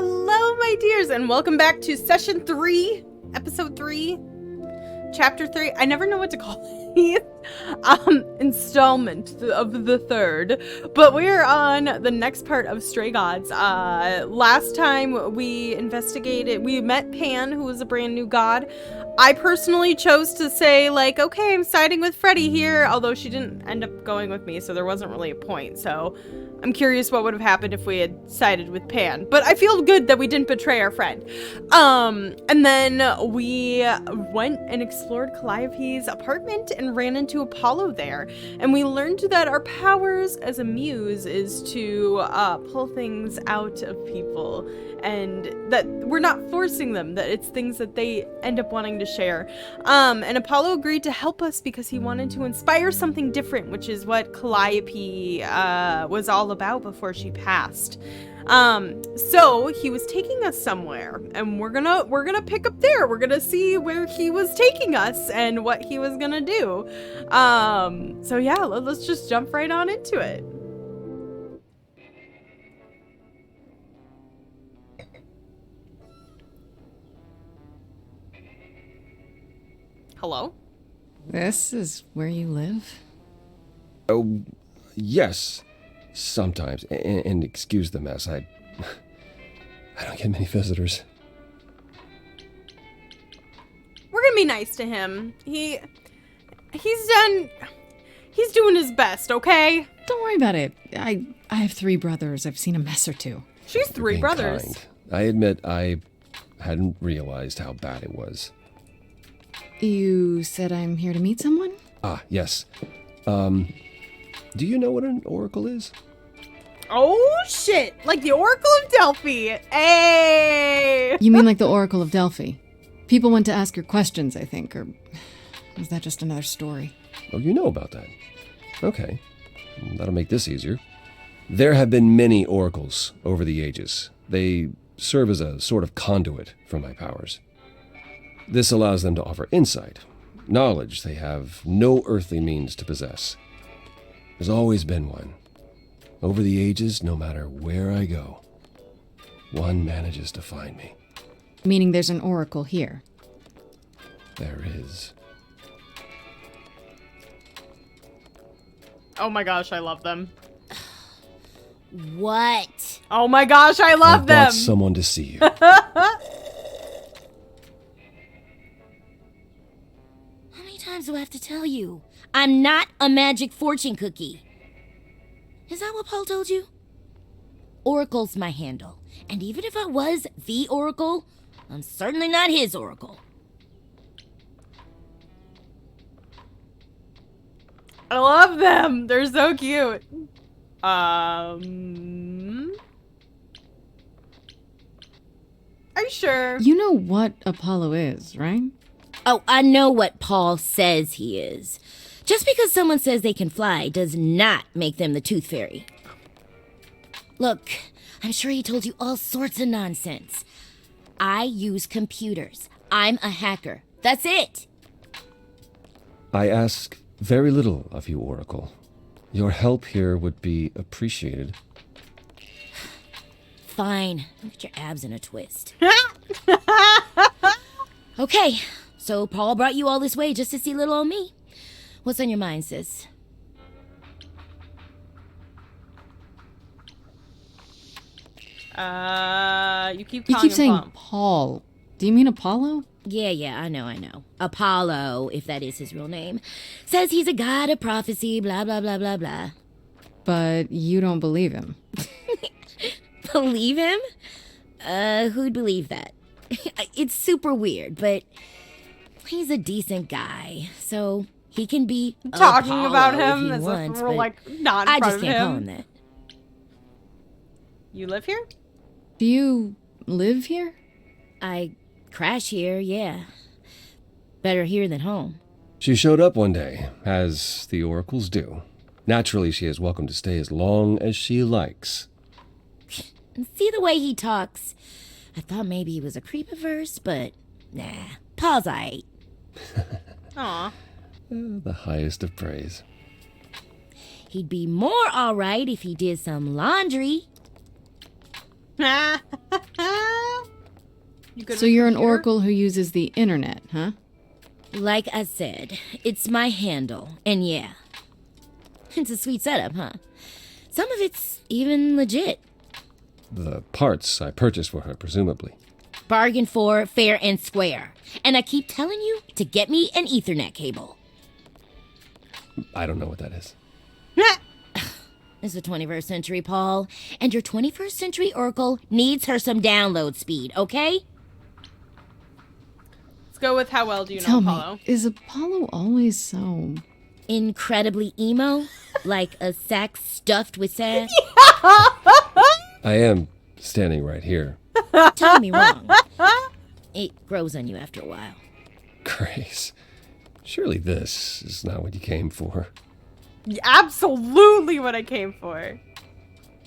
Hello, my dears, and welcome back to Session 3, Episode 3, Chapter 3. I never know what to call these. Installment of the third. But we're on the next part of Stray Gods. Last time we met Pan, who was a brand new god. I personally chose to say, like, okay, I'm siding with Freddy here, although she didn't end up going with me, so there wasn't really a point, so I'm curious what would have happened if we had sided with Pan. But I feel good that we didn't betray our friend. And then we went and explored Calliope's apartment and ran into Apollo there. And we learned that our powers as a muse is to pull things out of people, and that we're not forcing them, that it's things that they end up wanting to share. And Apollo agreed to help us because he wanted to inspire something different, which is what Calliope was all about before she passed. So he was taking us somewhere, and we're gonna pick up there. We're gonna see where he was taking us and what he was gonna do. So yeah, let's just jump right on into it. Hello? This is where you live? Oh, yes. Sometimes. And excuse the mess. I don't get many visitors. We're gonna be nice to him. He's doing his best, okay? Don't worry about it. I have 3 brothers. I've seen a mess or 2. She's 3 Being brothers. kind. I admit I hadn't realized how bad it was. You said I'm here to meet someone? Ah, yes. Do you know what an oracle is? Oh shit! Like the Oracle of Delphi. Hey! You mean like the Oracle of Delphi? People went to ask her questions, I think, or was that just another story? Oh, you know about that. Okay. That'll make this easier. There have been many oracles over the ages. They serve as a sort of conduit for my powers. This allows them to offer insight, knowledge they have no earthly means to possess. There's always been one. Over the ages, no matter where I go, one manages to find me. Meaning there's an oracle here. There is. Oh my gosh, I love them. What? Oh my gosh, I love I've them. brought someone to see you. How many times do I have to tell you? I'm not a magic fortune cookie. Is that what Paul told you? Oracle's my handle. And even if I was the oracle, I'm certainly not his oracle. I love them. They're so cute. Are you sure? You know what Apollo is, right? Oh, I know what Paul says he is. Just because someone says they can fly does not make them the Tooth Fairy. Look, I'm sure he told you all sorts of nonsense. I use computers. I'm a hacker. That's it. I ask very little of you, Oracle. Your help here would be appreciated. Fine. Look at your abs in a twist. Okay, so Paul brought you all this way just to see little old me. What's on your mind, sis? You keep You calling keep saying him Paul. Do you mean Apollo? Yeah, I know. Apollo, if that is his real name, says he's a god of prophecy, blah, blah, blah, blah, blah. But you don't believe him. Believe him? Who'd believe that? It's super weird, but he's a decent guy, so he can be talking Apollo about if him he as wants, if we're but like not in I front just of can't call him. him that. You live here? Do you live here? I crash here, yeah. Better here than home. She showed up one day, as the oracles do. Naturally, she is welcome to stay as long as she likes. And see the way he talks. I thought maybe he was a creepiverse, but nah. Paul's aight. Aw. The highest of praise. He'd be more alright if he did some laundry. You good So with you're an computer? oracle who uses the internet, huh? Like I said, it's my handle, and yeah. It's a sweet setup, huh? Some of it's even legit. The parts I purchased for her, presumably. Bargain for, fair and square. And I keep telling you to get me an Ethernet cable. I don't know what that is. It's the 21st century, Paul. And your 21st century oracle needs her some download speed, okay? Let's go with how well do you Tell know me, Apollo? is Apollo always so... Incredibly emo? Like a sack stuffed with sand? I am standing right here. Tell me wrong. It grows on you after a while. Grace, surely this is not what you came for. Absolutely what I came for.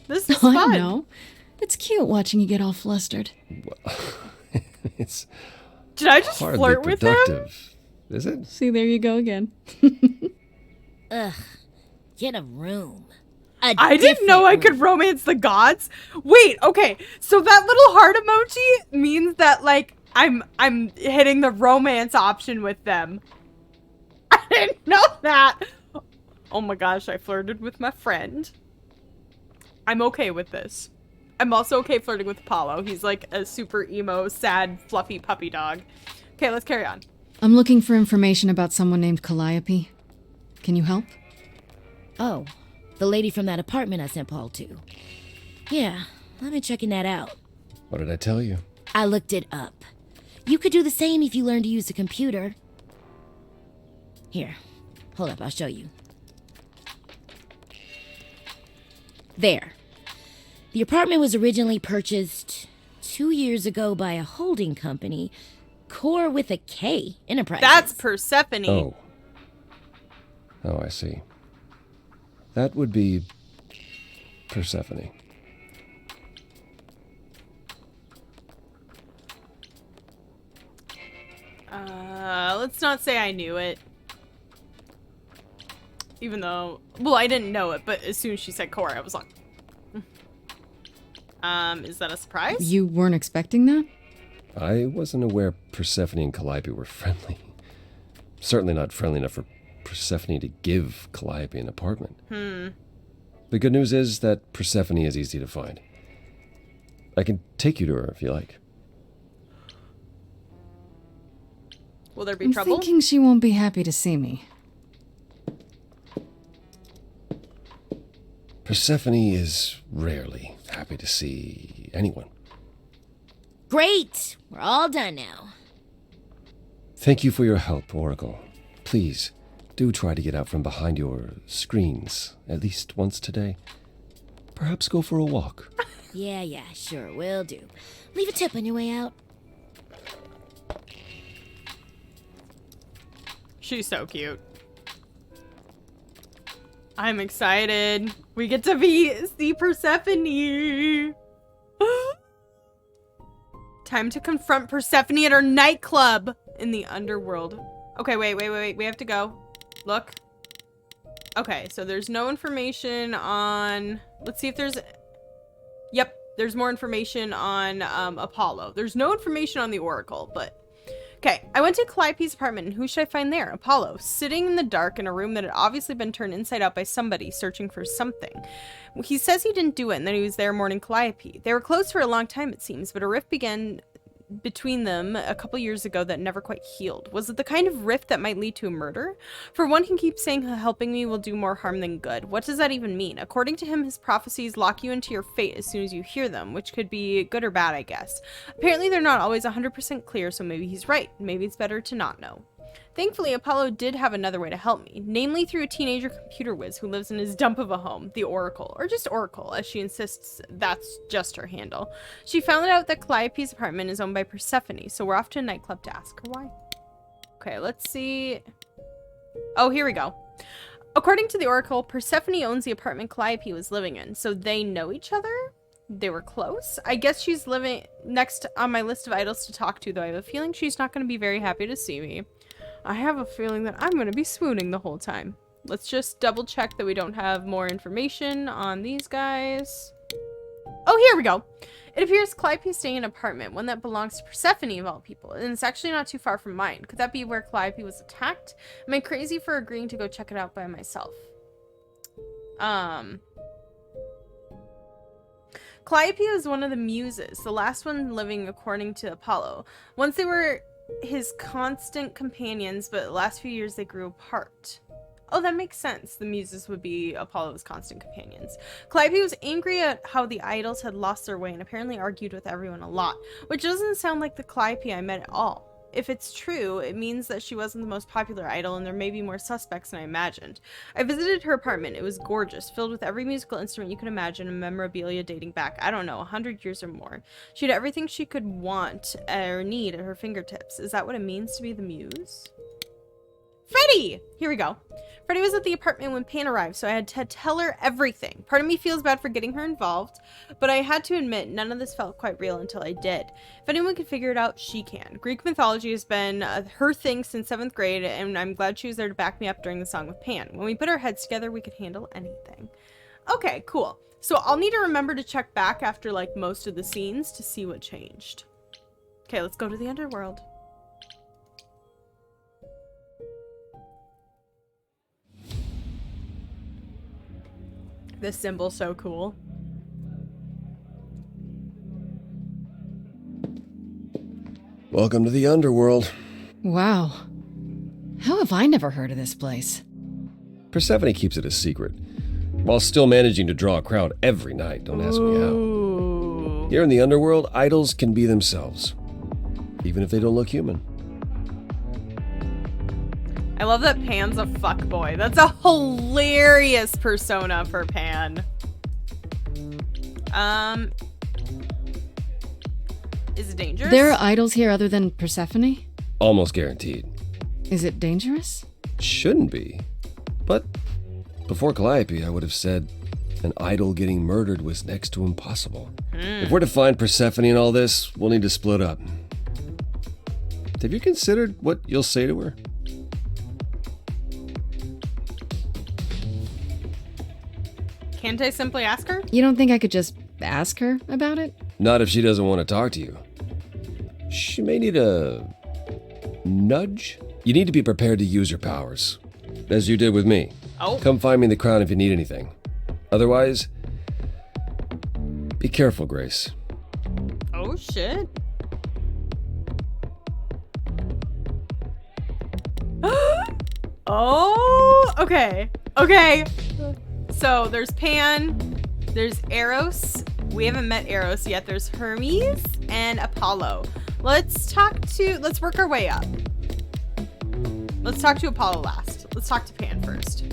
This is I fun. know. It's cute watching you get all flustered. It's Did I just hardly flirt with him? productive, is it? See, there you go again. Ugh. Get a room. I didn't know I could romance the gods. Wait, okay. So that little heart emoji means that like I'm hitting the romance option with them. I didn't know that. Oh my gosh, I flirted with my friend. I'm okay with this. I'm also okay flirting with Apollo. He's like a super emo, sad, fluffy puppy dog. Okay, let's carry on. I'm looking for information about someone named Calliope. Can you help? Oh, the lady from that apartment I sent Paul to. Yeah, I've been checking that out. What did I tell you? I looked it up. You could do the same if you learned to use a computer. Here, hold up, I'll show you. There. The apartment was originally purchased 2 years ago by a holding company, Core with a K Enterprises. That's Persephone. Oh. Oh, I see. That would be Persephone. Let's not say I knew it. Even though, well, I didn't know it, but as soon as she said core, I was like, is that a surprise? You weren't expecting that? I wasn't aware Persephone and Calliope were friendly. Certainly not friendly enough for Persephone to give Calliope an apartment. The good news is that Persephone is easy to find. I can take you to her if you like. Will there be I'm trouble? thinking she won't be happy to see me. Persephone is rarely happy to see anyone. Great! We're all done now. Thank you for your help, Oracle. Please, do try to get out from behind your screens at least once today. Perhaps go for a walk. Yeah, sure, will do. Leave a tip on your way out. She's so cute. I'm excited. We get to see Persephone. Time to confront Persephone at her nightclub in the underworld. Okay, wait. We have to go. Look. Okay, so there's no information on... Let's see if there's... Yep, there's more information on Apollo. There's no information on the Oracle, but... Okay, I went to Calliope's apartment, and who should I find there? Apollo, sitting in the dark in a room that had obviously been turned inside out by somebody searching for something. He says he didn't do it, and that he was there mourning Calliope. They were close for a long time, it seems, but a rift began between them a couple years ago that never quite healed. Was it the kind of rift that might lead to a murder? For one can keep saying helping me will do more harm than good. What does that even mean? According to him, his prophecies lock you into your fate as soon as you hear them, which could be good or bad, I guess. Apparently they're not always 100% clear, so maybe he's right. Maybe it's better to not know. Thankfully, Apollo did have another way to help me, namely through a teenager computer whiz who lives in his dump of a home, the Oracle, or just Oracle, as she insists that's just her handle. She found out that Calliope's apartment is owned by Persephone, so we're off to a nightclub to ask her why. Okay, let's see. Oh, here we go. According to the Oracle, Persephone owns the apartment Calliope was living in, so they know each other? They were close? I guess she's living next on my list of idols to talk to, though I have a feeling she's not going to be very happy to see me. I have a feeling that I'm going to be swooning the whole time. Let's just double check that we don't have more information on these guys. Oh, here we go. It appears Calliope is staying in an apartment, one that belongs to Persephone of all people, and it's actually not too far from mine. Could that be where Calliope was attacked? Am I crazy for agreeing to go check it out by myself? Calliope was one of the muses, the last one living according to Apollo. Once they were his constant companions, but the last few years they grew apart. Oh, that makes sense. The muses would be Apollo's constant companions. Calliope was angry at how the idols had lost their way and apparently argued with everyone a lot, which doesn't sound like the Calliope I met at all. If it's true, it means that she wasn't the most popular idol and there may be more suspects than I imagined. I visited her apartment. It was gorgeous, filled with every musical instrument you could imagine and memorabilia dating back, I don't know, 100 years or more. She had everything she could want or need at her fingertips. Is that what it means to be the muse? Freddie! Here we go. Freddie was at the apartment when Pan arrived, so I had to tell her everything. Part of me feels bad for getting her involved, but I had to admit none of this felt quite real until I did. If anyone can figure it out, she can. Greek mythology has been her thing since 7th grade, and I'm glad she was there to back me up during the song with Pan. When we put our heads together, we could handle anything. Okay, cool. So I'll need to remember to check back after like most of the scenes to see what changed. Okay, let's go to the underworld. This symbol's so cool. Welcome to the underworld. Wow. How have I never heard of this place? Persephone keeps it a secret, while still managing to draw a crowd every night. Don't ask me how. Ooh. Here in the underworld, idols can be themselves, even if they don't look human. I love that Pan's a fuckboy. That's a hilarious persona for Pan. Is it dangerous? There are idols here other than Persephone? Almost guaranteed. Is it dangerous? Shouldn't be. But before Calliope, I would have said an idol getting murdered was next to impossible. If we're to find Persephone in all this, we'll need to split up. Have you considered what you'll say to her? Can't I simply ask her? You don't think I could just ask her about it? Not if she doesn't want to talk to you. She may need a nudge. You need to be prepared to use your powers, as you did with me. Oh. Come find me in the crown if you need anything. Otherwise, be careful, Grace. Oh, shit. Oh, okay. Okay. So there's Pan, there's Eros. We haven't met Eros yet. There's Hermes and Apollo. Let's work our way up. Let's talk to Apollo last. Let's talk to Pan first.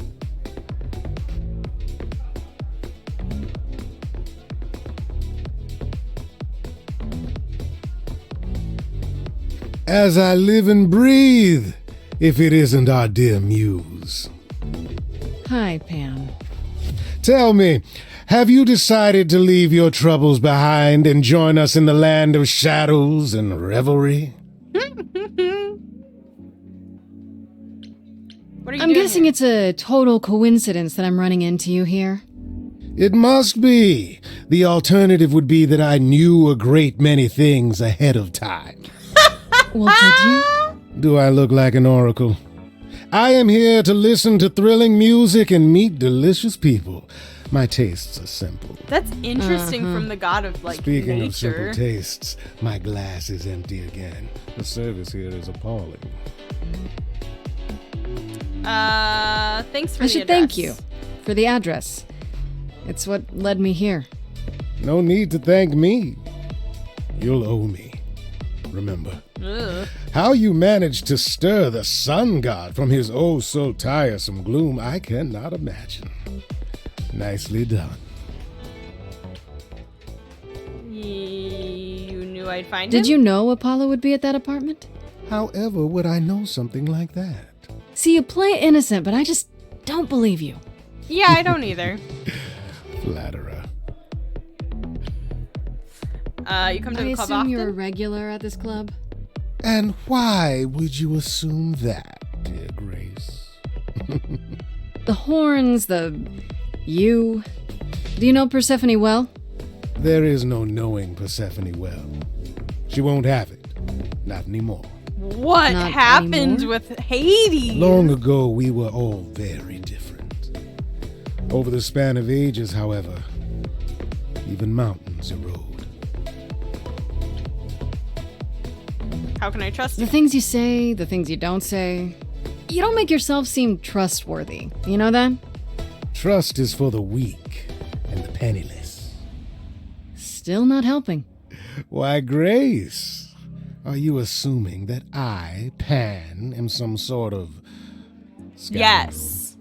As I live and breathe, if it isn't our dear muse. Hi, Pan. Tell me, have you decided to leave your troubles behind and join us in the land of shadows and revelry? What are you I'm doing guessing here? it's a total coincidence that I'm running into you here. It must be. The alternative would be that I knew a great many things ahead of time. Well, did you? Do I look like an oracle? I am here to listen to thrilling music and meet delicious people. My tastes are simple. That's interesting from the god of like Speaking of nature. simple tastes, my glass is empty again. The service here is appalling. Thanks for I the should address. thank you for the address. It's what led me here. No need to thank me. You'll owe me. Remember, Ugh. how you managed to stir the sun god from his oh so tiresome gloom, I cannot imagine. Nicely done. You knew I'd find Did him? you know Apollo would be at that apartment? However would I know something like that? See, you play innocent, but I just don't believe you. Yeah, I don't either. Flatterer. You come to I the club assume often? you're a regular at this club? And why would you assume that, dear Grace? The horns, you. Do you know Persephone well? There is no knowing Persephone well. She won't have it. Not anymore. What Not happened anymore? with Hades? Long ago, we were all very different. Over the span of ages, however, even mountains erode. How can I trust The you? things you say, the things you don't say. You don't make yourself seem trustworthy. You know that? Trust is for the weak and the penniless. Still not helping. Why, Grace, are you assuming that I, Pan, am some sort of scoundrel? Yes.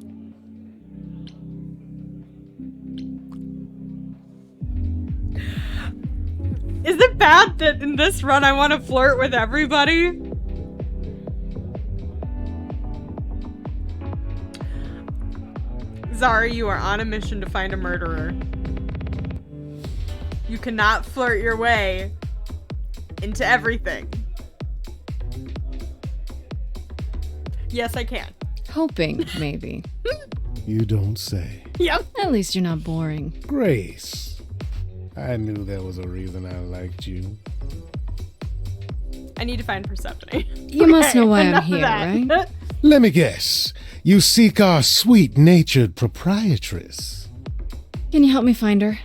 Is it bad that in this run I want to flirt with everybody? Zari, you are on a mission to find a murderer. You cannot flirt your way into everything. Yes, I can. Hoping, maybe. You don't say. Yep. At least you're not boring. Grace, I knew there was a reason I liked you. I need to find Persephone. You must know why I'm enough of here, that. right? Let me guess. You seek our sweet-natured proprietress. Can you help me find her?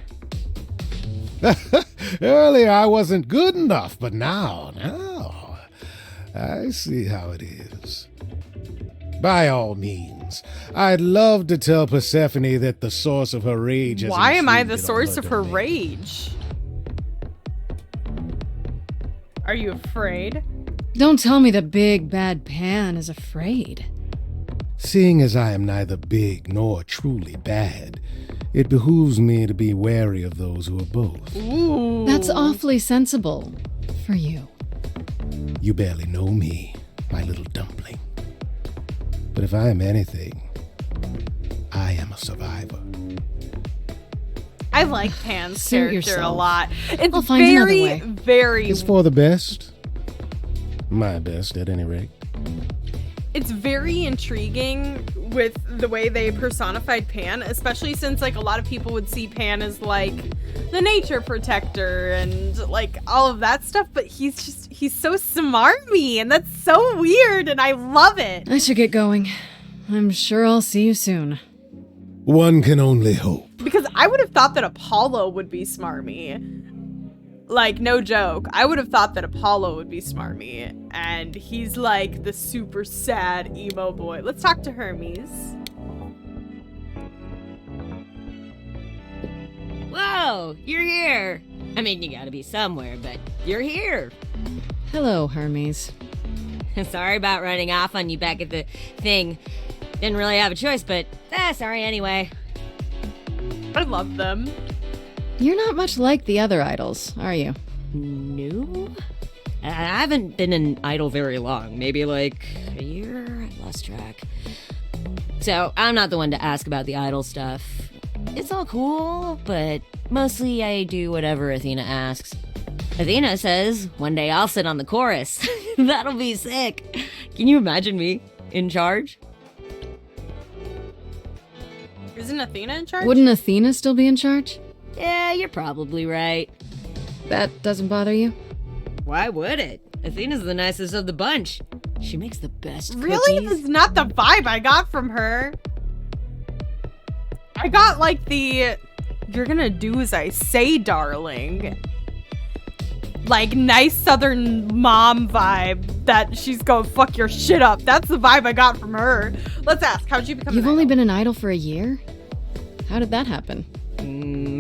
Earlier I wasn't good enough, but now, I see how it is. By all means, I'd love to tell Persephone that the source of her rage has Why am I the intruded on source of her domain. rage? Are you afraid? Don't tell me the big bad Pan is afraid. Seeing as I am neither big nor truly bad, it behooves me to be wary of those who are both. Ooh. That's awfully sensible for you. You barely know me, my little dumpling. But if I am anything, I am a survivor. I like Pan's Suit character yourself. a lot. It's I'll find another very, way. very, It's for the best. My best, at any rate. it's very intriguing with the way they personified Pan, especially since like a lot of people would see Pan as like the nature protector and like all of that stuff, but he's so smarmy and that's so weird and I love it. I should get going. I'm sure I'll see you soon. One can only hope. Because I would have thought that Apollo would be smarmy. Like, no joke. I would have thought that Apollo would be smarmy. And he's like the super sad emo boy. Let's talk to Hermes. Whoa, you're here. I mean, you gotta be somewhere, but you're here. Hello, Hermes. Sorry about running off on you back at the thing. Didn't really have a choice, but sorry anyway. I love them. You're not much like the other idols, are you? No? I haven't been an idol very long. Maybe like a year? I lost track. So, I'm not the one to ask about the idol stuff. It's all cool, but mostly I do whatever Athena asks. Athena says one day I'll sit on the chorus. That'll be sick. Can you imagine me in charge? Isn't Athena in charge? Wouldn't Athena still be in charge? Yeah, you're probably right. That doesn't bother you? Why would it? Athena's the nicest of the bunch. She makes the best Really? cookies. That's not the vibe I got from her. I got like the you're gonna do as I say, darling. Like nice southern mom vibe that she's gonna fuck your shit up. That's the vibe I got from her. Let's ask, how'd you become You've an only idol? been an idol for a year? How did that happen?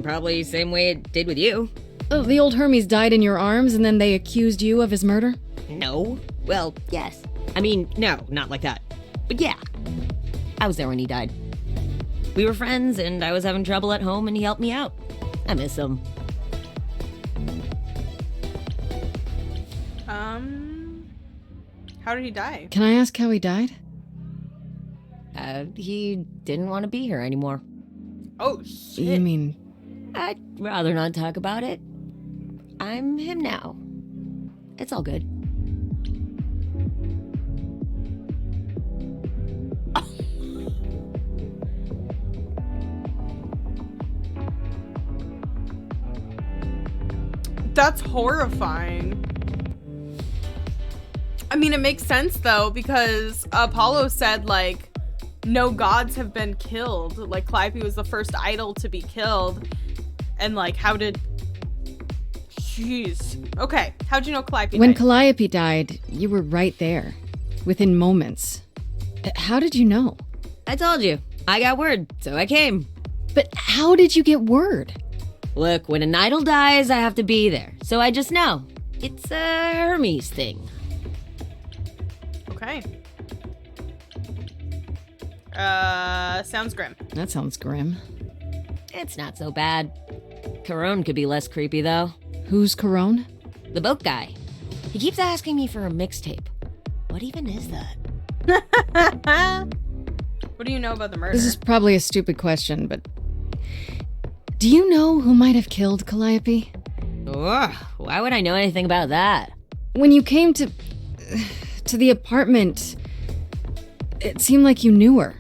Probably same way it did with you. Oh, the old Hermes died in your arms and then they accused you of his murder? No. Well, yes. I mean, no, not like that. But yeah. I was there when he died. We were friends and I was having trouble at home and he helped me out. I miss him. How did he die? Can I ask how he died? He didn't want to be here anymore. Oh You shit. mean, I'd rather not talk about it. I'm him now. It's all good. That's horrifying. I mean, it makes sense though, because Apollo said like no gods have been killed. Like Calliope was the first idol to be killed. And like, how did... Jeez. Okay, how'd you know Calliope When died? Calliope died, you were right there, within moments. How did you know? I told you. I got word, so I came. But how did you get word? Look, when an idol dies, I have to be there. So I just know. It's a Hermes thing. Okay. Sounds grim. That sounds grim. It's not so bad. Carone could be less creepy, though. Who's Carone? The boat guy. He keeps asking me for a mixtape. What even is that? What do you know about the murder? This is probably a stupid question, but... Do you know who might have killed Calliope? Ugh, why would I know anything about that? When you came to the apartment, it seemed like you knew her.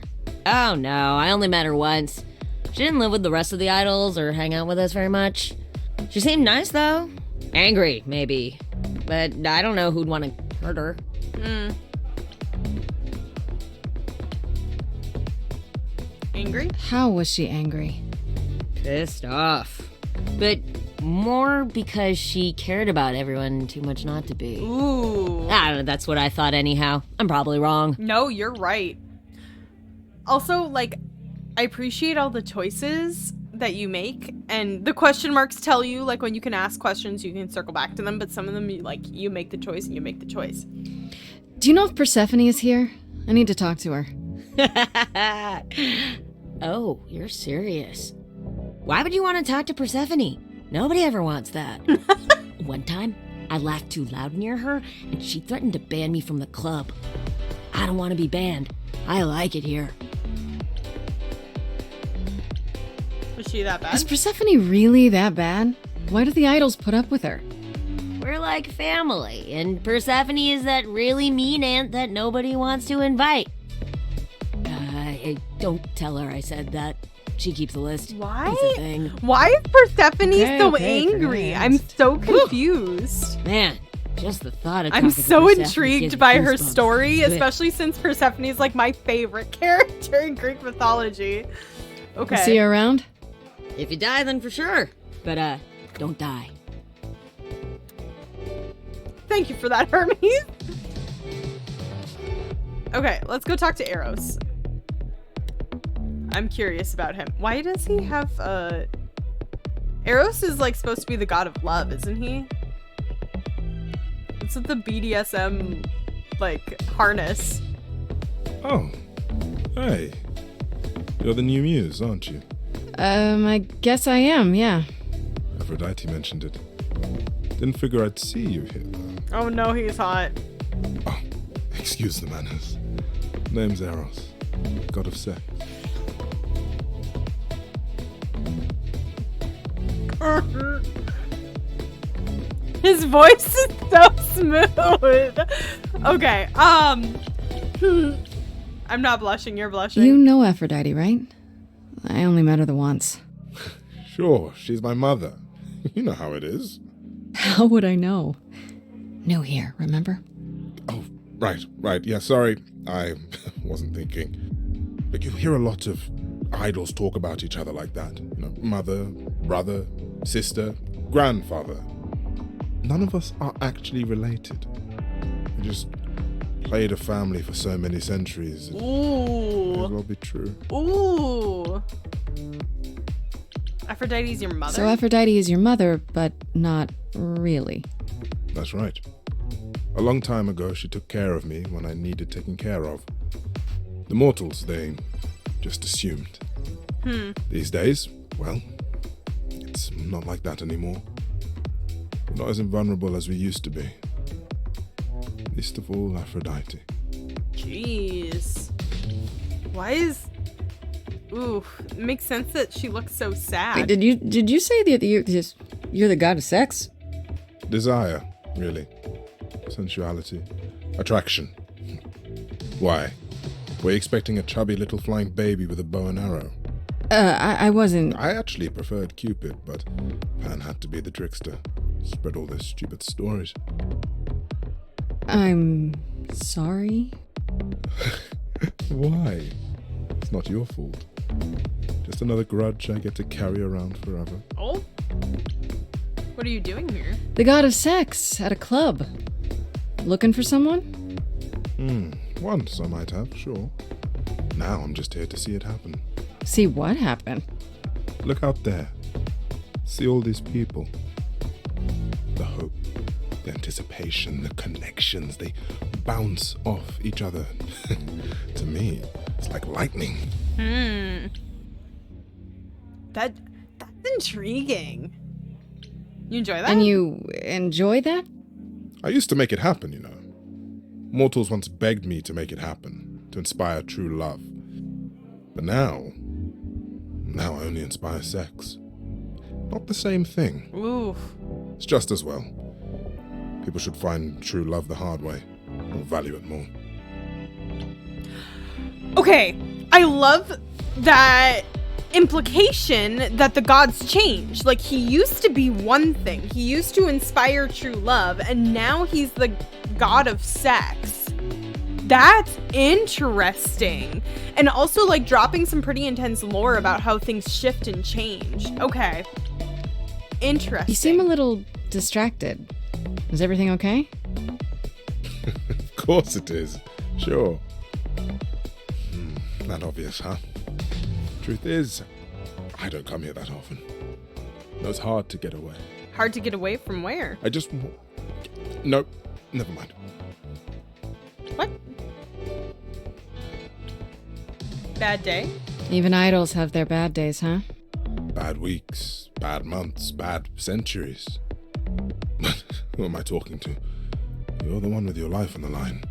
Oh no, I only met her once. She didn't live with the rest of the idols or hang out with us very much. She seemed nice though. Angry, maybe. But I don't know who'd want to hurt her. Angry? How was she angry? Pissed off. But more because she cared about everyone too much not to be. Ooh. I don't know, that's what I thought anyhow. I'm probably wrong. No, you're right. Also, like, I appreciate all the choices that you make, and the question marks tell you, like, when you can ask questions, you can circle back to them, but some of them, you make the choice and you make the choice. Do you know if Persephone is here? I need to talk to her. Oh, you're serious. Why would you want to talk to Persephone? Nobody ever wants that. One time, I laughed too loud near her, and she threatened to ban me from the club. I don't want to be banned. I like it here. Is she that Is bad? Persephone really that bad? Why do the idols put up with her? We're like family, and Persephone is that really mean aunt that nobody wants to invite. Don't tell her I said that. She keeps a list. Why? It's a thing. Why is Persephone so Okay, angry? forget. I'm so confused. Man, just the thought of I'm talking to so Persephone intrigued gives me by her goosebumps. story, Blech. especially since Persephone is like my favorite character in Greek mythology. Okay. See her around? If you die, then for sure. But, don't die. Thank you for that, Hermes. Okay, let's go talk to Eros. I'm curious about him. Why does he have Eros is like supposed to be the god of love, isn't he? It's with the BDSM like harness. Oh, hey. You're the new muse, aren't you? I guess I am, yeah. Aphrodite mentioned it. Didn't figure I'd see you here, though. Oh no, he's hot. Oh, excuse the manners. Name's Eros, god of sex. His voice is so smooth. Okay, I'm not blushing, you're blushing. You know Aphrodite, right? I only met her the once. Sure, she's my mother. You know how it is. How would I know? New here, remember? Oh, right. Yeah, sorry. I wasn't thinking. But you hear a lot of idols talk about each other like that. You know, mother, brother, sister, grandfather. None of us are actually related. We just played a family for so many centuries. It may as Ooh. well be true. Ooh. Aphrodite's your mother? So Aphrodite is your mother, but not really. That's right. A long time ago, she took care of me when I needed taking care of. The mortals, they just assumed. These days, well, it's not like that anymore. We're not as invulnerable as we used to be. Least of all, Aphrodite. Jeez. Why is... Ooh, it makes sense that she looks so sad. Wait, did you say that you're the god of sex? Desire, really. Sensuality. Attraction. Why? Were you expecting a chubby little flying baby with a bow and arrow? I wasn't... I actually preferred Cupid, but Pan had to be the trickster. spread all their stupid stories. I'm sorry. Why? It's not your fault. Just another grudge I get to carry around forever. Oh? What are you doing here? The god of sex at a club. Looking for someone? Once I might have, sure. Now I'm just here to see it happen. See what happened? Look out there. See all these people. The hope, the anticipation, the connections, they bounce off each other. To me, it's like lightning. That's intriguing. You enjoy that? And you enjoy that? I used to make it happen, you know. Mortals once begged me to make it happen, to inspire true love. But now I only inspire sex. Not the same thing. Oof. It's just as well. People should find true love the hard way, or value it more. Okay, I love that implication that the gods change. Like, he used to be one thing. He used to inspire true love, and now he's the god of sex. That's interesting. And also, like, dropping some pretty intense lore about how things shift and change. Okay. Interesting. You seem a little distracted. Is everything okay? Of course it is. Sure. Not obvious, huh? Truth is, I don't come here that often. No, it's hard to get away. Hard to get away from where? I just... Nope. Never mind. What? Bad day? Even idols have their bad days, huh? Bad weeks, bad months, bad centuries. Who am I talking to? You're the one with your life on the line.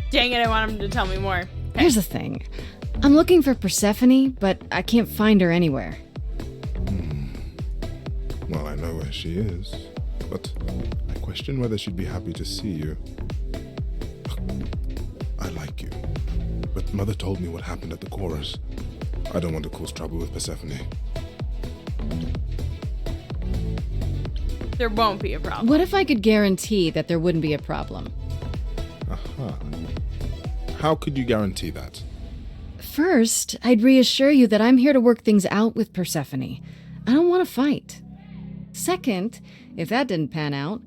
Dang it, I want him to tell me more. Okay. Here's the thing. I'm looking for Persephone, but I can't find her anywhere. Well, I know where she is, but I question whether she'd be happy to see you. I like you, but Mother told me what happened at the chorus. I don't want to cause trouble with Persephone. There won't be a problem. What if I could guarantee that there wouldn't be a problem? Aha. How could you guarantee that? First, I'd reassure you that I'm here to work things out with Persephone. I don't want to fight. Second, if that didn't pan out,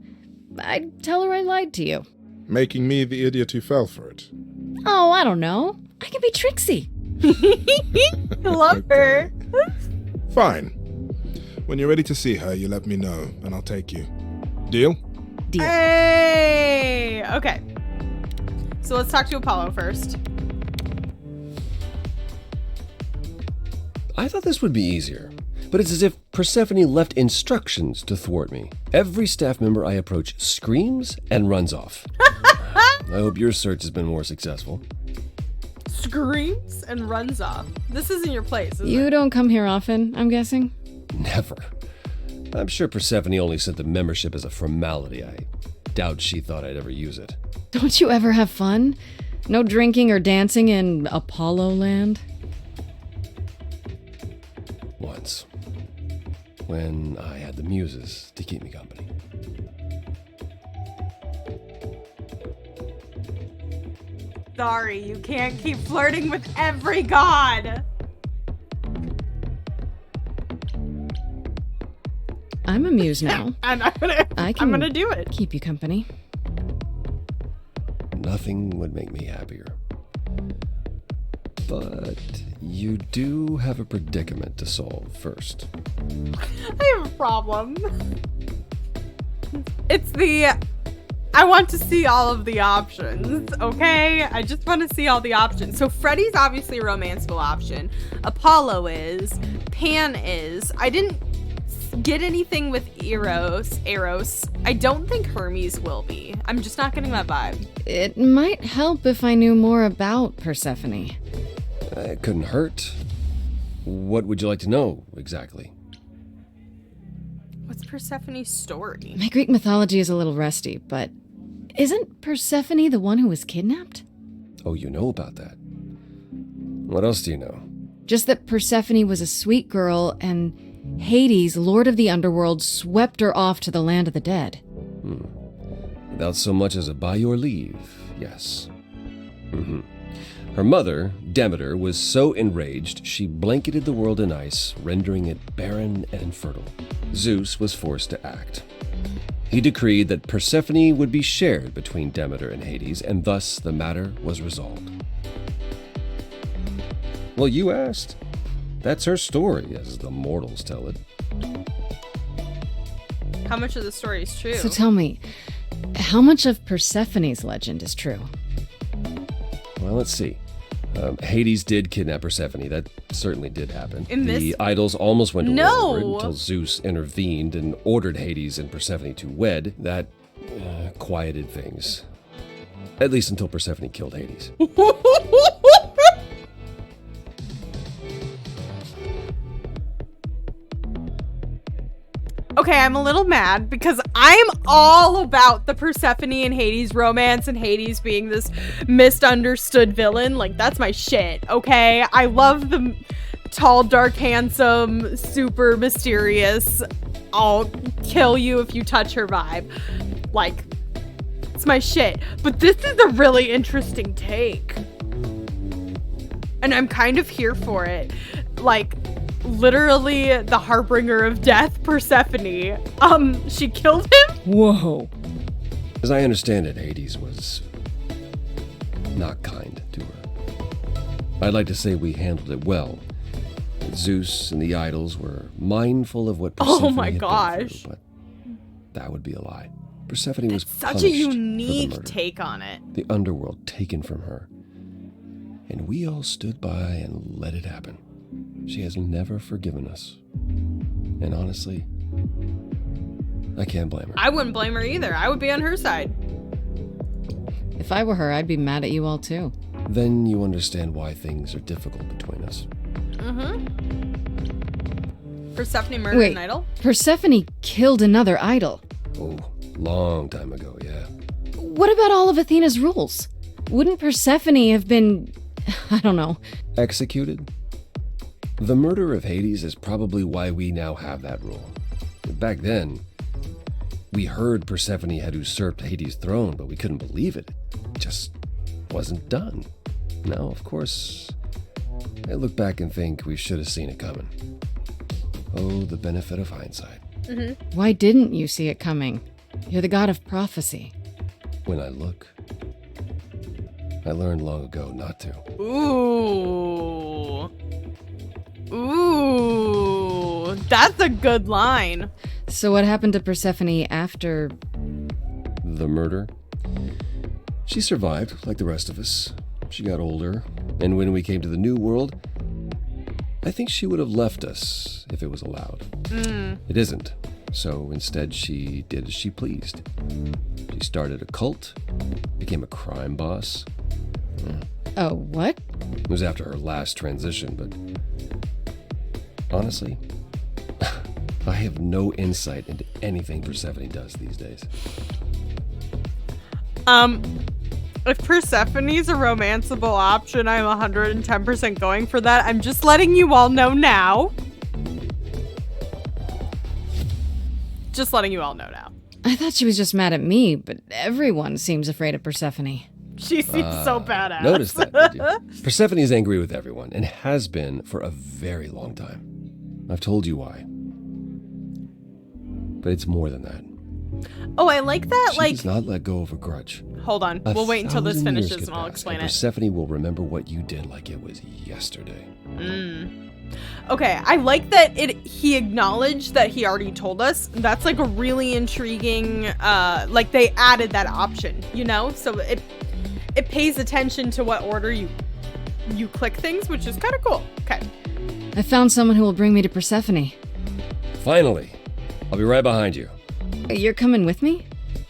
I'd tell her I lied to you. Making me the idiot who fell for it. Oh, I don't know. I can be tricksy. I love her. Fine. When you're ready to see her, you let me know, and I'll take you. Deal? Deal. Hey! Okay. So let's talk to Apollo first. I thought this would be easier, but it's as if Persephone left instructions to thwart me. Every staff member I approach screams and runs off. I hope your search has been more successful. Screams and runs off. This isn't your place, is You it? don't come here often, I'm guessing? Never. I'm sure Persephone only sent the membership as a formality. I doubt she thought I'd ever use it. Don't you ever have fun? No drinking or dancing in Apollo land? Once. When I had the muses to keep me company. Sorry, you can't keep flirting with every god. I'm a muse now. And I'm I can gonna do it. keep you company. Nothing would make me happier. But you do have a predicament to solve first. I have a problem. It's I want to see all of the options, okay? I just want to see all the options. So Freddy's obviously a romanceable option. Apollo is. Pan is. I didn't get anything with Eros. I don't think Hermes will be. I'm just not getting that vibe. It might help if I knew more about Persephone. It couldn't hurt. What would you like to know, exactly? What's Persephone's story? My Greek mythology is a little rusty, but isn't Persephone the one who was kidnapped? Oh, you know about that. What else do you know? Just that Persephone was a sweet girl and Hades, lord of the underworld, swept her off to the land of the dead. Without so much as a by your leave, yes. Her mother, Demeter, was so enraged she blanketed the world in ice, rendering it barren and infertile. Zeus was forced to act. He decreed that Persephone would be shared between Demeter and Hades, and thus the matter was resolved. Well, you asked. That's her story, as the mortals tell it. How much of the story is true? So tell me, how much of Persephone's legend is true? Well, let's see. Hades did kidnap Persephone. That certainly did happen. In this- The idols almost went to No! war over it until Zeus intervened and ordered Hades and Persephone to wed. That quieted things. At least until Persephone killed Hades. Okay, I'm a little mad because I'm all about the Persephone and Hades romance and Hades being this misunderstood villain. Like, that's my shit, okay? I love the tall, dark, handsome, super mysterious, I'll kill you if you touch her vibe. Like, it's my shit. But this is a really interesting take. And I'm kind of here for it. Like, literally the harbinger of death, Persephone. She killed him? Whoa. As I understand it, Hades was not kind to her. I'd like to say we handled it well. Zeus and the idols were mindful of what Persephone Oh my had been gosh. through, but that would be a lie. Persephone was Such a punished for the unique murder. take on it. The underworld taken from her. And we all stood by and let it happen. She has never forgiven us. And honestly, I can't blame her. I wouldn't blame her either. I would be on her side. If I were her, I'd be mad at you all too. Then you understand why things are difficult between us. Persephone murdered Wait, an idol? Persephone killed another idol. Oh, long time ago, yeah. What about all of Athena's rules? Wouldn't Persephone have been, I don't know, Executed? The murder of Hades is probably why we now have that rule. Back then, we heard Persephone had usurped Hades' throne, but we couldn't believe it. It just wasn't done. Now, of course, I look back and think we should have seen it coming. Oh, the benefit of hindsight. why didn't you see it coming? You're the god of prophecy. When I look, I learned long ago not to. Ooh. Ooh. That's a good line. So what happened to Persephone after... The murder? She survived, like the rest of us. She got older, and when we came to the New World, I think she would have left us if it was allowed. It isn't, so instead she did as she pleased. She started a cult, became a crime boss. Oh, what? It was after her last transition, but honestly, I have no insight into anything Persephone does these days. If Persephone's a romanceable option, I'm 110% going for that. I'm just letting you all know now. Just letting you all know now. I thought she was just mad at me, but everyone seems afraid of Persephone. She seems so badass. Notice that, did you? Persephone is angry with everyone, and has been for a very long time. I've told you why. But it's more than that. Oh, I like that. She Like, does not let go of a grudge. hold on. We'll wait until this 1,000 years finishes could and I'll pass, explain and it. Persephone will remember what you did like it was yesterday. Okay, I like that he acknowledged that he already told us. That's like a really intriguing, like they added that option, you know? So it pays attention to what order you click things, which is kind of cool. Okay. I found someone who will bring me to Persephone. Finally! I'll be right behind you. You're coming with me?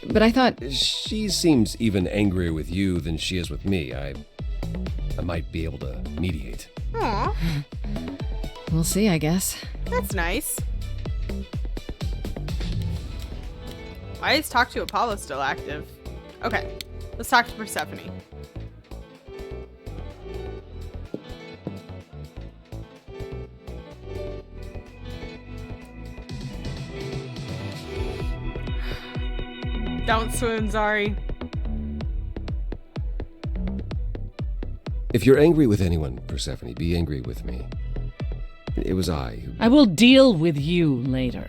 But I thought... She seems even angrier with you than she is with me. I might be able to mediate. Aw, We'll see, I guess. that's nice. Why is Talk to Apollo still active? Okay, let's talk to Persephone. Don't swoon, Zari. If you're angry with anyone, Persephone, be angry with me. It was I who... I will deal with you later.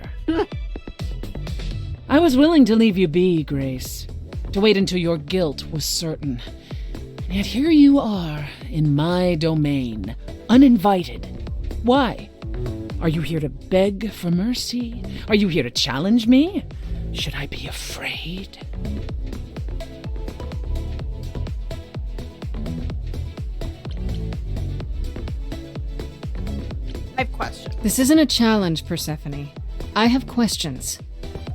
I was willing to leave you be, Grace, to wait until your guilt was certain. Yet here you are, in my domain, uninvited. Why? Are you here to beg for mercy? Are you here to challenge me? Should I be afraid? I have questions. This isn't a challenge, Persephone. I have questions.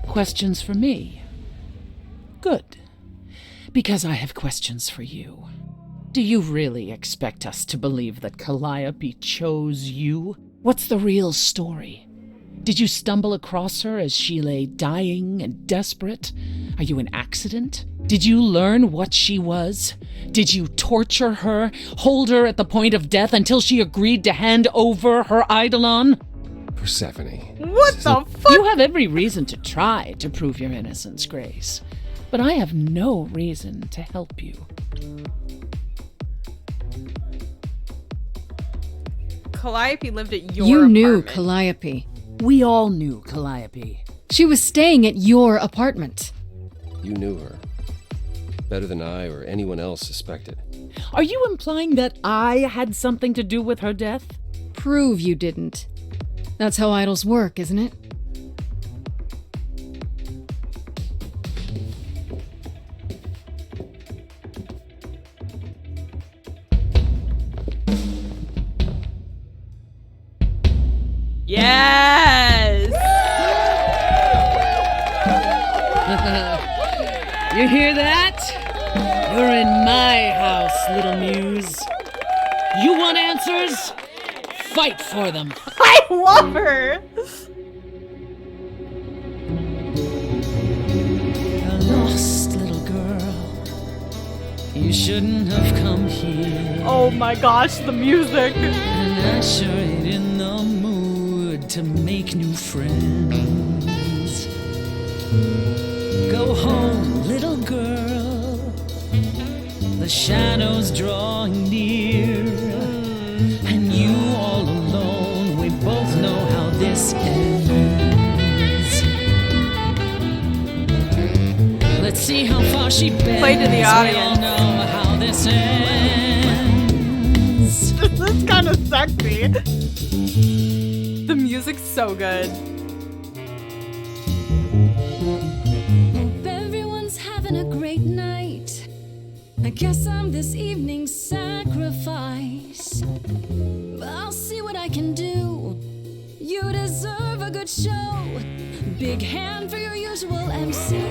Questions for me? Good. Because I have questions for you. Do you really expect us to believe that Calliope chose you? What's the real story? Did you stumble across her as she lay dying and desperate? Are you an accident? Did you learn what she was? Did you torture her, hold her at the point of death until she agreed to hand over her eidolon? Persephone. What the fuck? You have every reason to try to prove your innocence, Grace. But I have no reason to help you. Calliope lived at your You knew apartment. Calliope. We all knew Calliope. She was staying at your apartment. You knew her. Better than I or anyone else suspected. Are you implying that I had something to do with her death? Prove you didn't. That's how idols work, isn't it? Yes! You hear that? You're in my house, little muse. You want answers? Fight for them. I love her! A lost little girl. You shouldn't have come here. Oh my gosh, the music! And I sure ain't in the mood to make new friends. Go home, little girl. The shadows drawing near. And you all alone, we both know how this ends. Let's see how far she bends. Play to the We all audience. know how this ends. This is kind of sexy. The music's so good. Hope everyone's having a great night. I guess I'm this evening's sacrifice. I'll see what I can do. You deserve a good show. Big hand for your usual MC.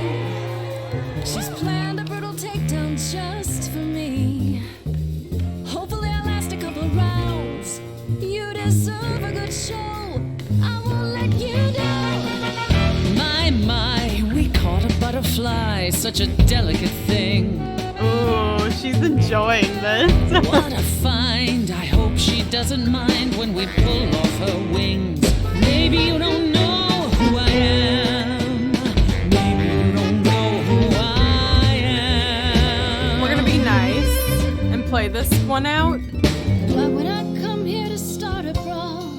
She's planned a brutal takedown just for me. Hopefully I'll last a couple rounds. You deserve a good show. I won't let you down. My, we caught a butterfly, such a delicate thing. Ooh, she's enjoying this. What a find, I hope she doesn't mind when we pull off her wings. Maybe you don't know who I am. Maybe you don't know who I am. We're gonna be nice and play this one out. Why would I come here to start a brawl?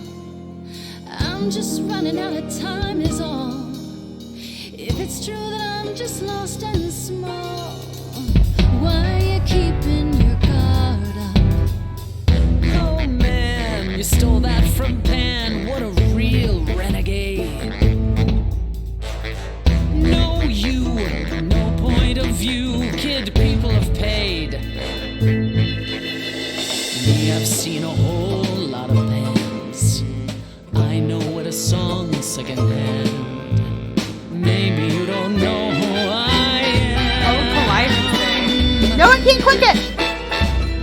I'm just running out of time is all. If it's true that I'm just lost and small, why are you keeping your guard up? Oh man, you stole that from Pan. What a real renegade. No you, no point of view. Kid, people have paid. Me, I've seen a whole lot of Pans. I know what a song's secondhand. Maybe you don't know who I am. Oh, Calliope. No one can click it!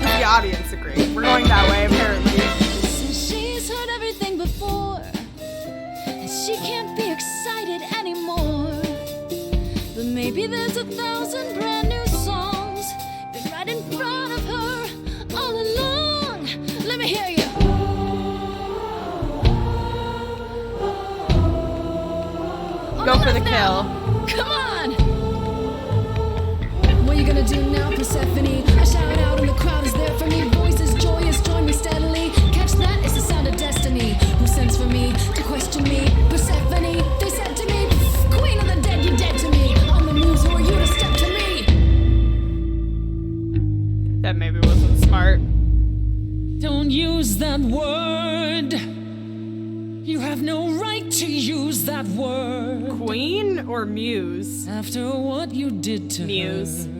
Does the audience agree? We're going that way, apparently. So she's heard everything before, and she can't be excited anymore. But maybe there's 1,000 brand new songs been right in front of her all along. Let me hear you. Go for the kill. Come on! are you gonna do now, Persephone? I shout out and the crowd is there for me. Voices joyous, join me steadily. Catch that, it's the sound of destiny. Who sends for me to question me? Persephone, they said to me, Queen of the dead, you dead to me. On the news, who are you to step to me? That maybe wasn't smart. Don't use that word. You have no right to use that word. Queen or muse? After what you did to Muse. her.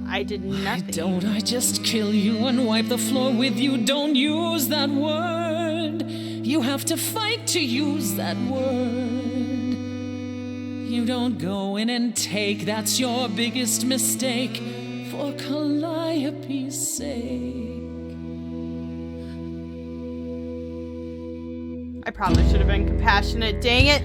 I did nothing. Don't I just kill you and wipe the floor with you? Don't use that word. You have to fight to use that word. You don't go in and take, that's your biggest mistake. For Calliope's sake. I probably should have been compassionate. Dang it.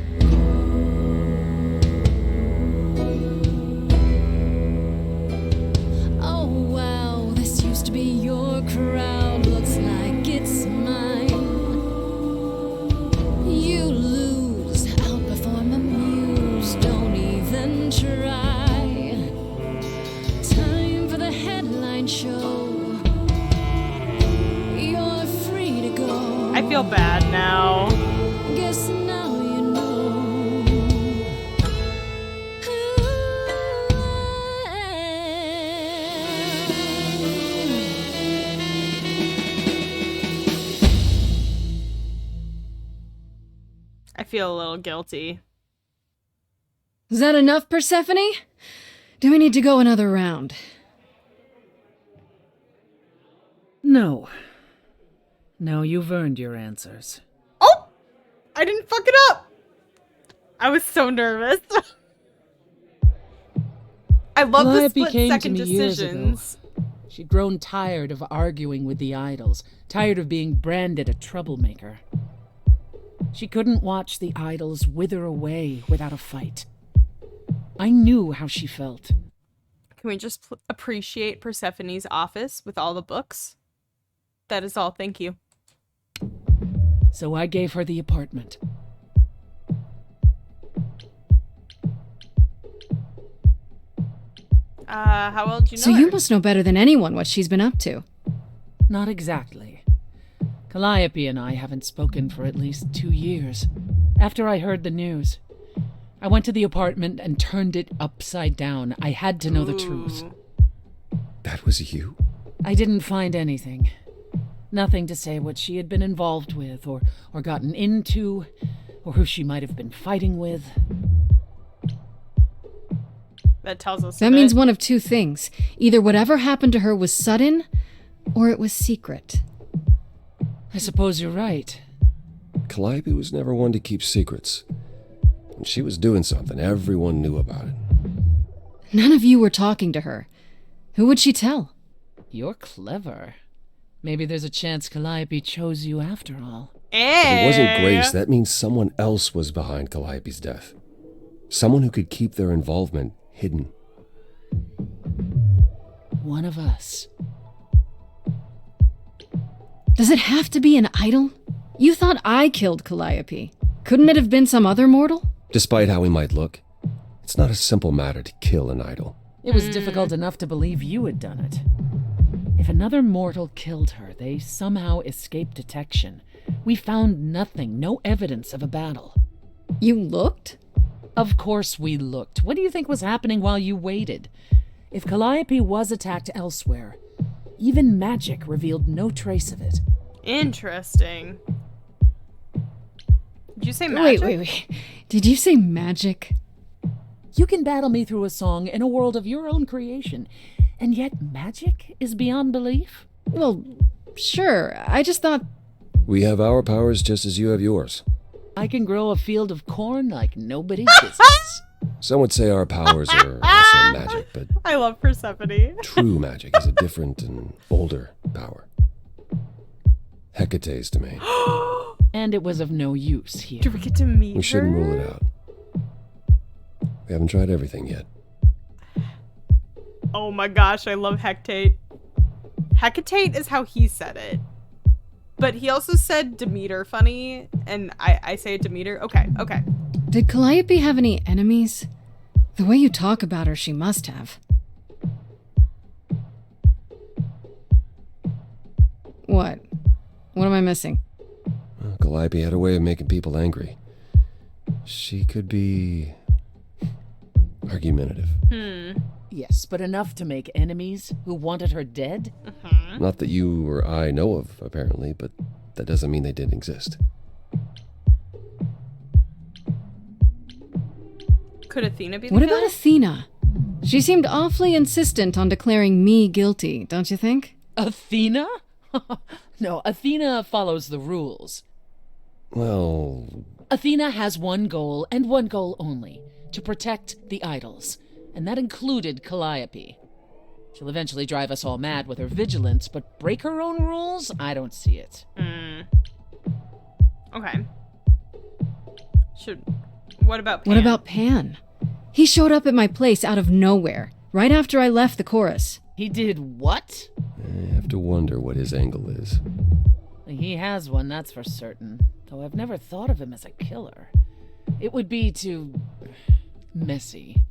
Oh wow, this used to be your crowd. Looks like it's mine. You lose, outperform a muse. Don't even try. Time for the headline show. You're free to go. I feel bad now. Guess now you know. I feel a little guilty. Is that enough, Persephone? Do we need to go another round? No. No, you've earned your answers. Oh! I didn't fuck it up! I was so nervous. I love the Calliope split came to second me years ago. decisions. She'd grown tired of arguing with the idols, tired of being branded a troublemaker. She couldn't watch the idols wither away without a fight. I knew how she felt. Can we just appreciate Persephone's office with all the books? That is all, thank you. So I gave her the apartment. How well do you know So you her? must know better than anyone what she's been up to. Not exactly. Calliope and I haven't spoken for at least 2 years. After I heard the news, I went to the apartment and turned it upside down. I had to know the truth. Ooh. That was you? I didn't find anything. Nothing to say what she had been involved with, or gotten into, or who she might have been fighting with. That tells us That a means bit. one of two things. Either whatever happened to her was sudden, or it was secret. I suppose you're right. Calliope was never one to keep secrets. When she was doing something, everyone knew about it. None of you were talking to her. Who would she tell? You're clever. Maybe there's a chance Calliope chose you after all. If it wasn't Grace, that means someone else was behind Calliope's death. Someone who could keep their involvement hidden. One of us. Does it have to be an idol? You thought I killed Calliope. Couldn't it have been some other mortal? Despite how he might look, it's not a simple matter to kill an idol. It was difficult enough to believe you had done it. If another mortal killed her, they somehow escaped detection. We found nothing, no evidence of a battle. You looked? Of course we looked. What do you think was happening while you waited? If Calliope was attacked elsewhere, even magic revealed no trace of it. Interesting. Did you say magic? Wait. Did you say magic? You can battle me through a song in a world of your own creation, and yet magic is beyond belief? Well, sure. I just thought... We have our powers just as you have yours. I can grow a field of corn like nobody's business. Some would say our powers are also magic, but I love Persephone. true magic is a different and older power. Hecate's to me. And it was of no use here. Do we get to meet We shouldn't her? rule it out. We haven't tried everything yet. Oh my gosh, I love Hecate. Hecate is how he said it. But he also said Demeter funny, and I say Demeter. Okay. Did Calliope have any enemies? The way you talk about her, she must have. What? What am I missing? Calliope had a way of making people angry. She could be argumentative. Yes, but enough to make enemies who wanted her dead? Not that you or I know of, apparently, but that doesn't mean they didn't exist. Could Athena be the What killer? about Athena? She seemed awfully insistent on declaring me guilty, don't you think? Athena? No, Athena follows the rules. Well, Athena has one goal, and one goal only, to protect the idols. And that included Calliope. She'll eventually drive us all mad with her vigilance, but break her own rules? I don't see it. Okay. What about Pan? What about Pan? He showed up at my place out of nowhere, right after I left the chorus. He did what? I have to wonder what his angle is. He has one, that's for certain. Though I've never thought of him as a killer. It would be too messy.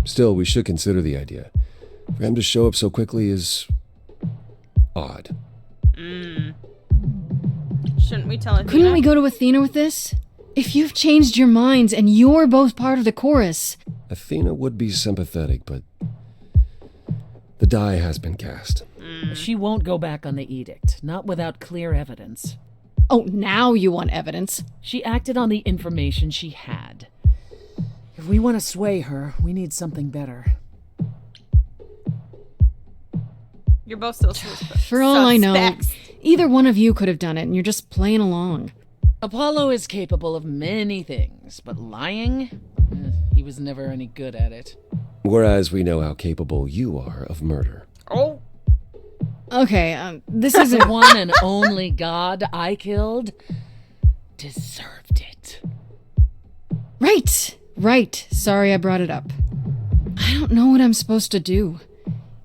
Still, we should consider the idea. For him to show up so quickly is odd. Shouldn't we tell Athena? Couldn't we go to Athena with this? If you've changed your minds and you're both part of the chorus. Athena would be sympathetic, but the die has been cast. She won't go back on the edict, not without clear evidence. Oh, now you want evidence. She acted on the information she had. If we want to sway her, we need something better. You're both still For all I know, either one of you could have done it and you're just playing along. Apollo is capable of many things, but lying? He was never any good at it. Whereas we know how capable you are of murder. Oh. Okay, this The isn't... one and only god I killed deserved it. Right. Sorry I brought it up. I don't know what I'm supposed to do.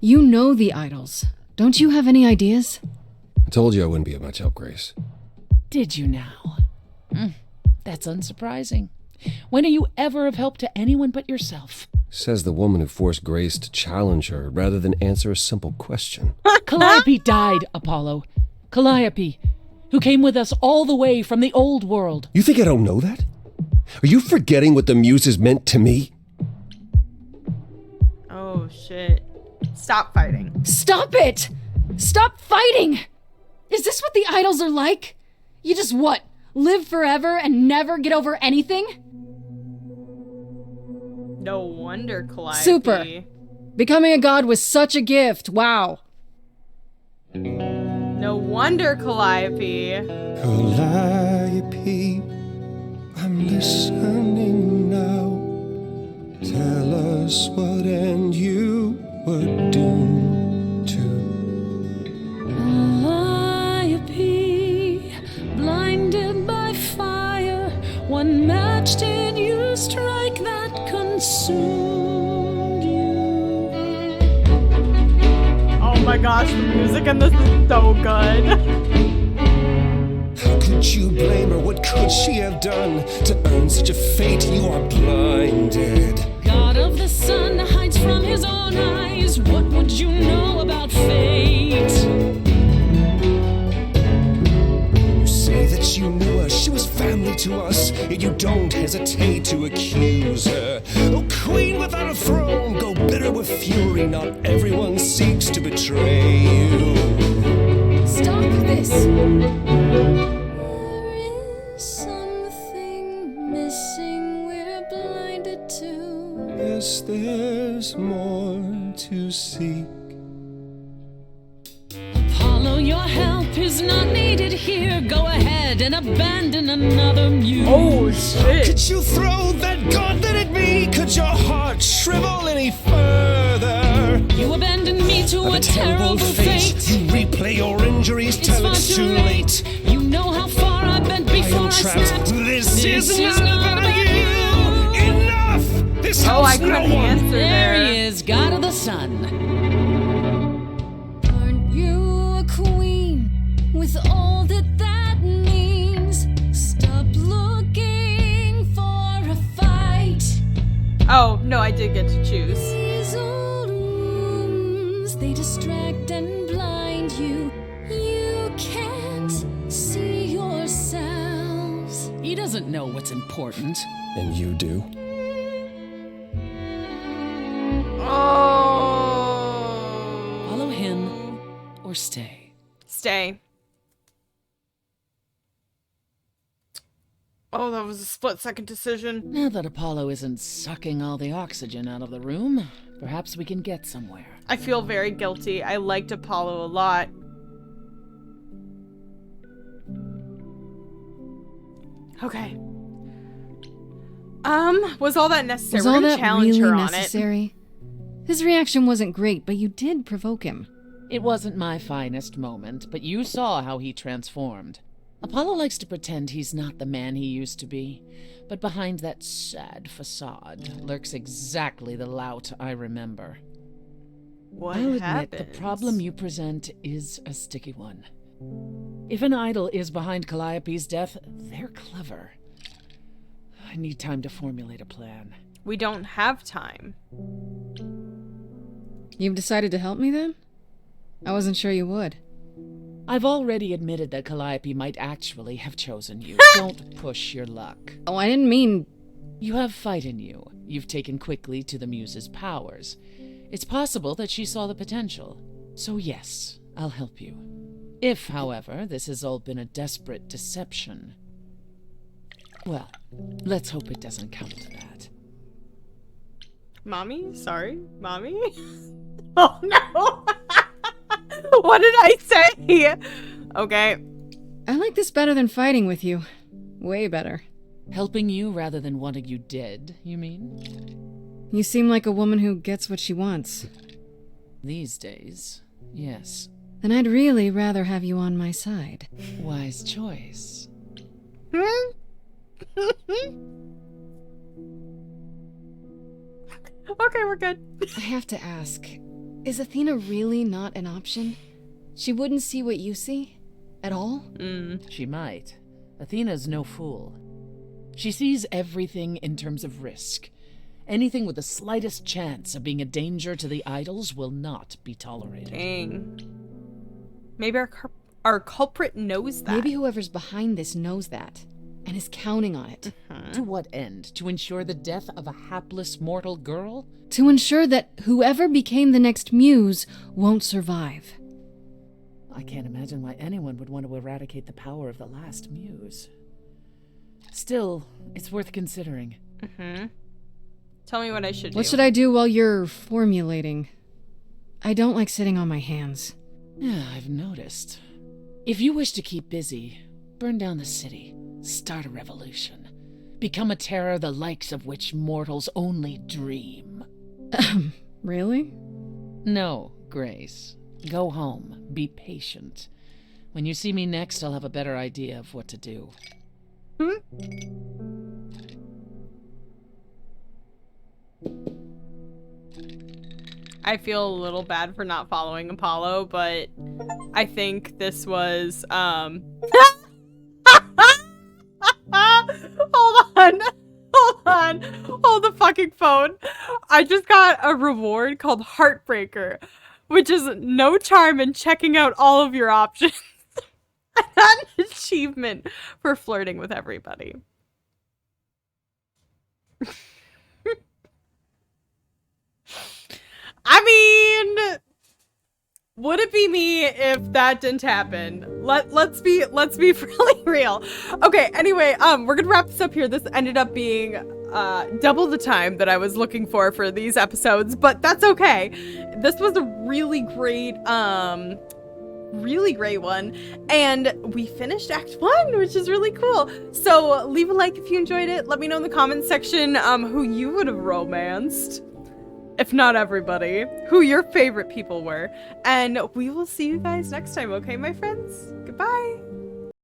You know the idols. Don't you have any ideas? I told you I wouldn't be of much help, Grace. Did you now? That's unsurprising. When are you ever of help to anyone but yourself? Says the woman who forced Grace to challenge her rather than answer a simple question. Calliope died, Apollo. Calliope, who came with us all the way from the old world. You think I don't know that? Are you forgetting what the muses meant to me? Oh, shit. Stop fighting. Stop it! Stop fighting! Is this what the idols are like? You just what? Live forever and never get over anything? No wonder Calliope. Super. Becoming a god was such a gift. Wow. No wonder Calliope. Calliope, I'm listening now. Tell us what end you were doomed to. Calliope, blinded by fire, one match did you strike that consumed you. Oh my gosh, the music in this is so good. How could you blame her? What could she have done to earn such a fate? You are blinded. God of the sun hides from his own eyes. What would you know about fate? You say that you knew her, she was family to us, yet you don't hesitate to accuse her. Oh, queen without a throne, go bitter with fury. Not everyone seeks to betray you. Stop this. There is something missing we're blinded to. Yes, there's more to seek. Apollo, your help is not needed here. Go ahead and abandon another muse. Oh shit. Could you throw that gauntlet at me? Could your heart shrivel any further? You abandoned me to a terrible fate. You replay your injuries It's till far it's too late. You know how far I've been before I trapped. snapped. This is is not not about about you. Enough. This Oh, I helps no couldn't one. answer There there. he is, god of the sun. Aren't you a queen with all that means? Stop looking for a fight. Oh, No, I did get to choose. These old wounds, they distract and blind you. You can't see yourselves. He doesn't know what's important. And you do? Oh. Follow him or stay. Stay. Oh, that was a split-second decision. Now that Apollo isn't sucking all the oxygen out of the room, perhaps we can get somewhere. I feel very guilty. I liked Apollo a lot. Okay. Was all that necessary? Was We're all gonna that challenge really her on it. necessary? His reaction wasn't great, but you did provoke him. It wasn't my finest moment, but you saw how he transformed. Apollo likes to pretend he's not the man he used to be, but behind that sad facade lurks exactly the lout I remember. What I'll admit happened? the problem you present is a sticky one. If an idol is behind Calliope's death, they're clever. I need time to formulate a plan. We don't have time. You've decided to help me then? I wasn't sure you would. I've already admitted that Calliope might actually have chosen you. Don't push your luck. Oh, I didn't mean... You have fight in you. You've taken quickly to the Muse's powers. It's possible that she saw the potential. So yes, I'll help you. If, however, this has all been a desperate deception, well, let's hope it doesn't come to that. Mommy? Sorry? Mommy? Oh no! What did I say? Okay. I like this better than fighting with you. Way better. Helping you rather than wanting you dead, you mean? You seem like a woman who gets what she wants. These days, yes. Then I'd really rather have you on my side. Wise choice. Okay, we're good. I have to ask, is Athena really not an option? She wouldn't see what you see? At all? She might. Athena's no fool. She sees everything in terms of risk. Anything with the slightest chance of being a danger to the idols will not be tolerated. Dang. Maybe our culprit knows that. Maybe whoever's behind this knows that, and is counting on it. To what end? To ensure the death of a hapless mortal girl? To ensure that whoever became the next muse won't survive. I can't imagine why anyone would want to eradicate the power of the last muse. Still, it's worth considering. Tell me what I should do. What should I do while you're formulating? I don't like sitting on my hands. Yeah, I've noticed. If you wish to keep busy, burn down the city, start a revolution, become a terror the likes of which mortals only dream. Really? No, Grace. Go home. Be patient. When you see me next, I'll have a better idea of what to do. I feel a little bad for not following Apollo, but I think this was, Hold on. Hold on. Hold the fucking phone. I just got a reward called Heartbreaker, which is no charm in checking out all of your options. I got an achievement for flirting with everybody. I mean, would it be me if that didn't happen? Let's be really real. Okay, anyway, we're gonna wrap this up here. This ended up being double the time that I was looking for these episodes, but that's okay. This was a really great one, and we finished Act 1, which is really cool. So leave a like if you enjoyed it. Let me know in the comments section who you would have romanced, if not everybody, who your favorite people were, and we will see you guys next time, okay, my friends? Goodbye.